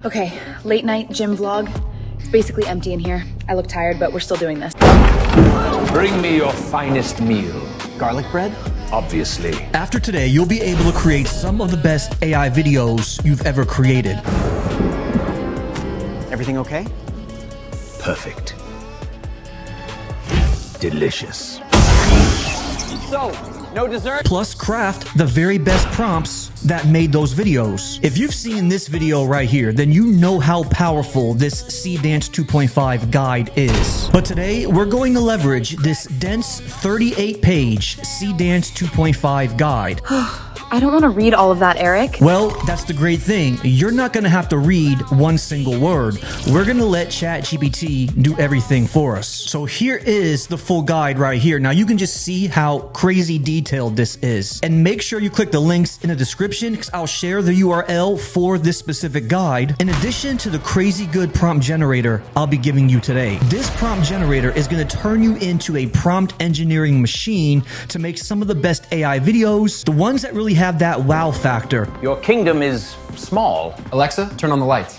Okay, late night gym vlog. It's basically empty in here. I look tired, but we're still doing this. Bring me your finest meal. Garlic bread? Obviously. After today, you'll be able to create some of the best AI videos you've ever created. Everything okay? Perfect. Delicious. So, no dessert? Plus, craft the very best prompts that made those videos. If you've seen this video right here, then you know how powerful this Seedance 2.5 guide is. But today, we're going to leverage this dense 38-page Seedance 2.5 guide. I don't want to read all of that, Eric. Well, that's the great thing. You're not going to have to read one single word. We're going to let ChatGPT do everything for us. So here is the full guide right here. Now you can just see how crazy detailed this is. And make sure you click the links in the description because I'll share the URL for this specific guide. In addition to the crazy good prompt generator I'll be giving you today. This prompt generator is going to turn you into a prompt engineering machine to make some of the best AI videos, the ones that really have that wow factor. Your kingdom is small. Alexa, turn on the lights.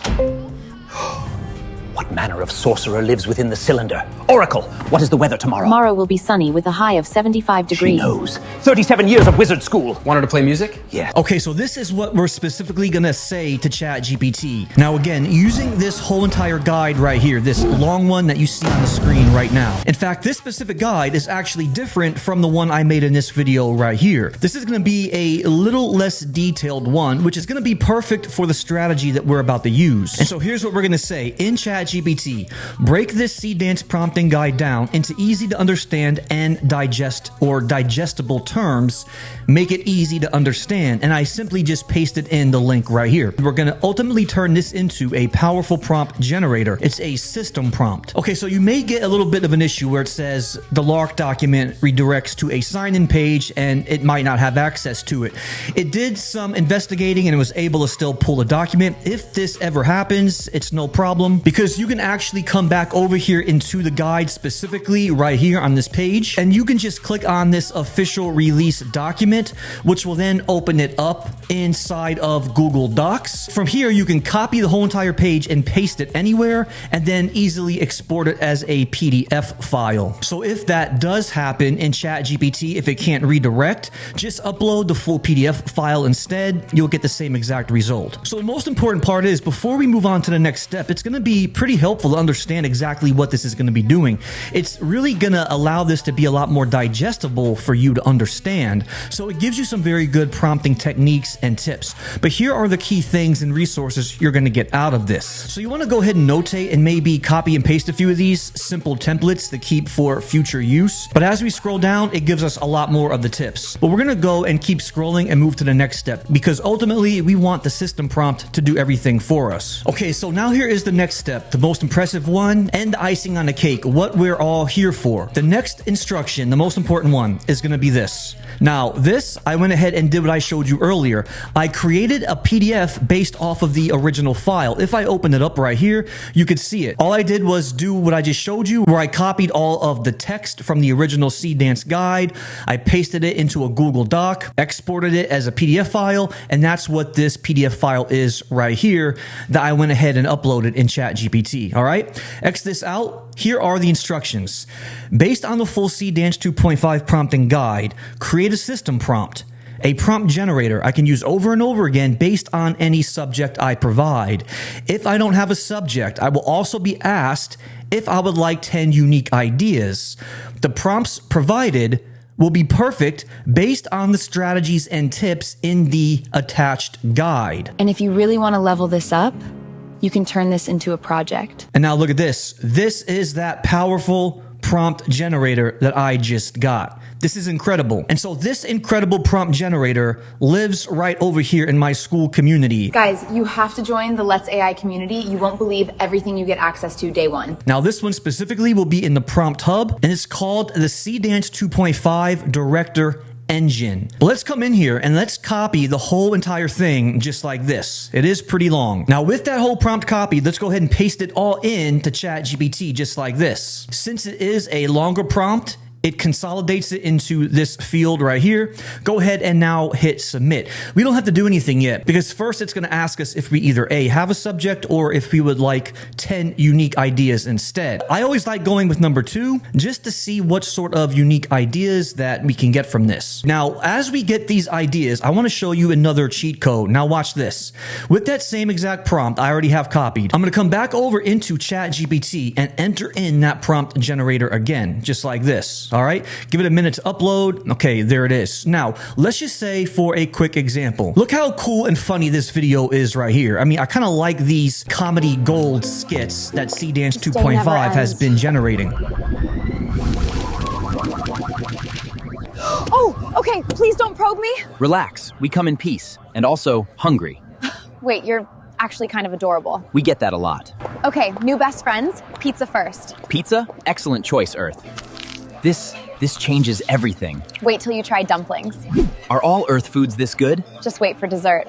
What manner of sorcerer lives within the cylinder? Oracle, what is the weather tomorrow? Tomorrow will be sunny with a high of 75 She degrees. knows. 37 years of wizard school. Want her to play music? Yeah. Okay, so this is what we're specifically gonna say to ChatGPT. Now again, using this whole entire guide right here, this long one that you see on the screen right now. In fact, this specific guide is actually different from the one I made in this video right here. This is gonna be a little less detailed one, which is gonna be perfect for the strategy that we're about to use. And so here's what we're gonna say in ChatGPT. Break this Seedance prompting guide down into easy to understand and digest or digestible terms. Make it easy to understand. And I simply just pasted in the link right here. We're going to ultimately turn this into a powerful prompt generator. It's a system prompt. Okay, so you may get a little bit of an issue where it says the LARC document redirects to a sign-in page and it might not have access to it. It did some investigating and it was able to still pull the document. If this ever happens, it's no problem because you can actually come back over here into the guide specifically right here on this page and you can just click on this official release document, which will then open it up inside of Google Docs. From here, you can copy the whole entire page and paste it anywhere and then easily export it as a PDF file. So if that does happen in ChatGPT, if it can't redirect, just upload the full PDF file instead. You'll get the same exact result. So the most important part is before we move on to the next step, it's going to be pretty helpful to understand exactly what this is going to be doing. It's really going to allow this to be a lot more digestible for you to understand. So it gives you some very good prompting techniques and tips. But here are the key things and resources you're going to get out of this. So you want to go ahead and notate and maybe copy and paste a few of these simple templates to keep for future use. But as we scroll down, it gives us a lot more of the tips. But we're going to go and keep scrolling and move to the next step because ultimately we want the system prompt to do everything for us. Okay, so now here is the next step, the most impressive one and the icing on the cake, what we're all here for. The next instruction, the most important one, is going to be this. Now, this, I went ahead and did what I showed you earlier. I created a PDF based off of the original file. If I open it up right here, you could see it. All I did was do what I just showed you, where I copied all of the text from the original Seedance guide. I pasted it into a Google Doc, exported it as a PDF file, and that's what this PDF file is right here that I went ahead and uploaded in ChatGPT. All right, X this out. Here are the instructions. Based on the full Seedance 2.5 prompting guide, create a system prompt, a prompt generator I can use over and over again based on any subject I provide. If I don't have a subject, I will also be asked if I would like 10 unique ideas. The prompts provided will be perfect based on the strategies and tips in the attached guide. And if you really want to level this up, you can turn this into a project. And now look at this. This is that powerful prompt generator that I just got. This is incredible. And so this incredible prompt generator lives right over here in my school community. Guys, you have to join the Let's AI community. You won't believe everything you get access to day one. Now this one specifically will be in the prompt hub and it's called the Seedance 2.5 Director Engine. Let's come in here and let's copy the whole entire thing just like this. It is pretty long. Now with that whole prompt copied, let's go ahead and paste it all in to ChatGPT just like this. Since it is a longer prompt, It consolidates it into this field right here. Go ahead and now hit submit. We don't have to do anything yet because first it's going to ask us if we either A, have a subject, or if we would like 10 unique ideas instead. I always like going with number 2 just to see what sort of unique ideas that we can get from this. Now, as we get these ideas, I want to show you another cheat code. Now watch this. With that same exact prompt I already have copied, I'm going to come back over into ChatGPT and enter in that prompt generator again, just like this. All right, give it a minute to upload. Okay, there it is. Now, let's just say for a quick example, look how cool and funny this video is right here. I mean, I kind of like these comedy gold skits that Seedance 2.5 has been generating. Oh, okay, please don't probe me. Relax, we come in peace, and also hungry. Wait, you're actually kind of adorable. We get that a lot. Okay, new best friends, pizza first. Pizza? Excellent choice, Earth. This changes everything. Wait till you try dumplings. Are all Earth foods this good? Just wait for dessert.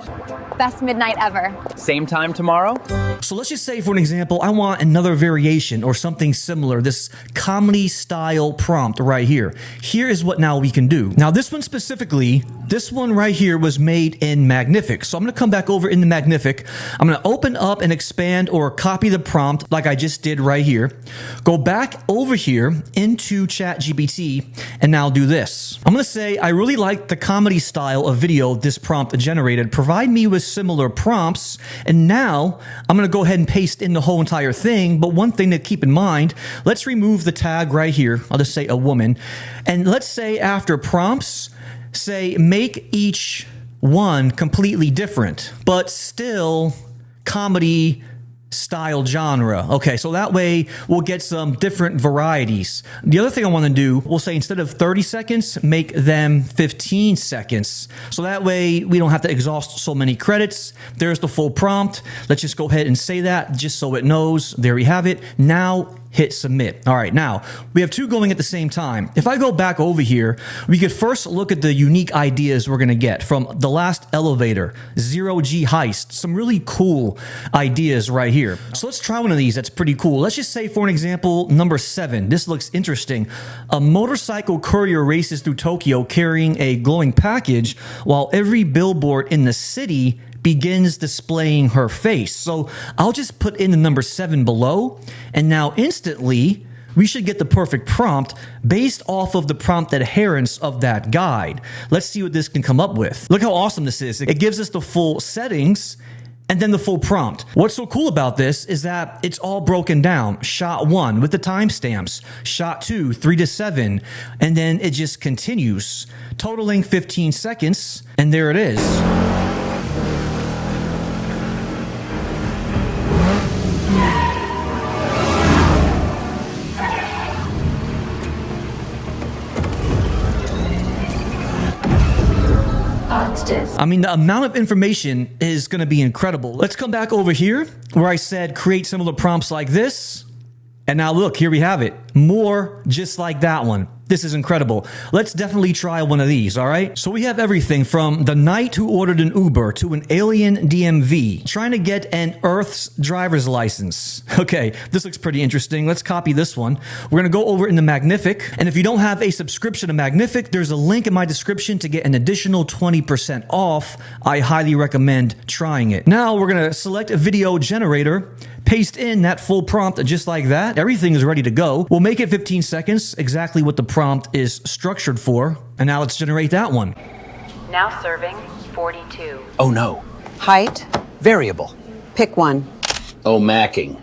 Best midnight ever. Same time tomorrow? So let's just say, for an example, I want another variation or something similar, this comedy style prompt right here. Here is what now we can do. Now, this one specifically, this one right here was made in Magnific. So I'm going to come back over in the Magnific. I'm going to open up and expand or copy the prompt like I just did right here. Go back over here into ChatGPT and now do this. I'm going to say, I really like the comedy style of video this prompt generated. Provide me with similar prompts. And now I'm going to go ahead and paste in the whole entire thing. But one thing to keep in mind, let's remove the tag right here. I'll just say a woman. And let's say after prompts, say make each one completely different, but still comedy style genre. Okay, so that way we'll get some different varieties. The other thing I want to do, we'll say instead of 30 seconds, make them 15 seconds. So that way we don't have to exhaust so many credits. There's the full prompt. Let's just go ahead and say that just so it knows. There we have it. Now hit submit. All right, now we have 2 going at the same time. If I go back over here, we could first look at the unique ideas we're going to get from the last elevator, 0G heist, some really cool ideas right here. So let's try one of these. That's pretty cool. Let's just say, for an example, number 7. This looks interesting. A motorcycle courier races through Tokyo carrying a glowing package while every billboard in the city begins displaying her face. So I'll just put in the number 7 below, and now instantly we should get the perfect prompt based off of the prompt adherence of that guide. Let's see what this can come up with. Look how awesome this is. It gives us the full settings and then the full prompt. What's so cool about this is that it's all broken down. Shot 1 with the timestamps, shot 2, 3 to 7, and then it just continues, totaling 15 seconds, and there it is. I mean, the amount of information is going to be incredible. Let's come back over here where I said create similar prompts like this. And now look, here we have it. More just like that one. This is incredible. Let's definitely try one of these, all right? So we have everything from the knight who ordered an Uber to an alien DMV, trying to get an Earth's driver's license. Okay, this looks pretty interesting. Let's copy this one. We're going to go over into Magnific. And if you don't have a subscription to Magnific, there's a link in my description to get an additional 20% off. I highly recommend trying it. Now we're going to select a video generator, paste in that full prompt just like that. Everything is ready to go. We'll make it 15 seconds, exactly what the prompt is structured for. And now let's generate that one. Now serving 42. Oh no. Height? Variable. Pick one. Oh, macking.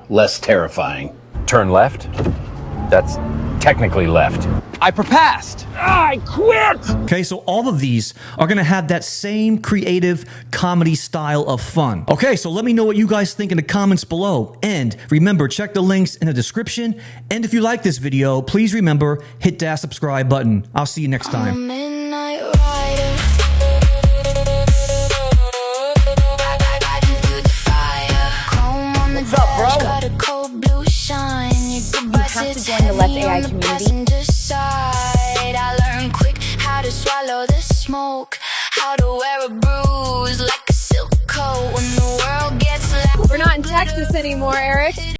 Less terrifying. Turn left. That's technically left. I propassed! I quit! Okay, so all of these are going to have that same creative comedy style of fun. Okay, so let me know what you guys think in the comments below. And remember, check the links in the description. And if you like this video, please remember, hit that subscribe button. I'll see you next time. What's up, bro? You have to join the Let's AI community. I learned quick how to swallow the smoke, how to wear a bruise like a silk coat when the world gets loud. We're not in Texas anymore, Eric.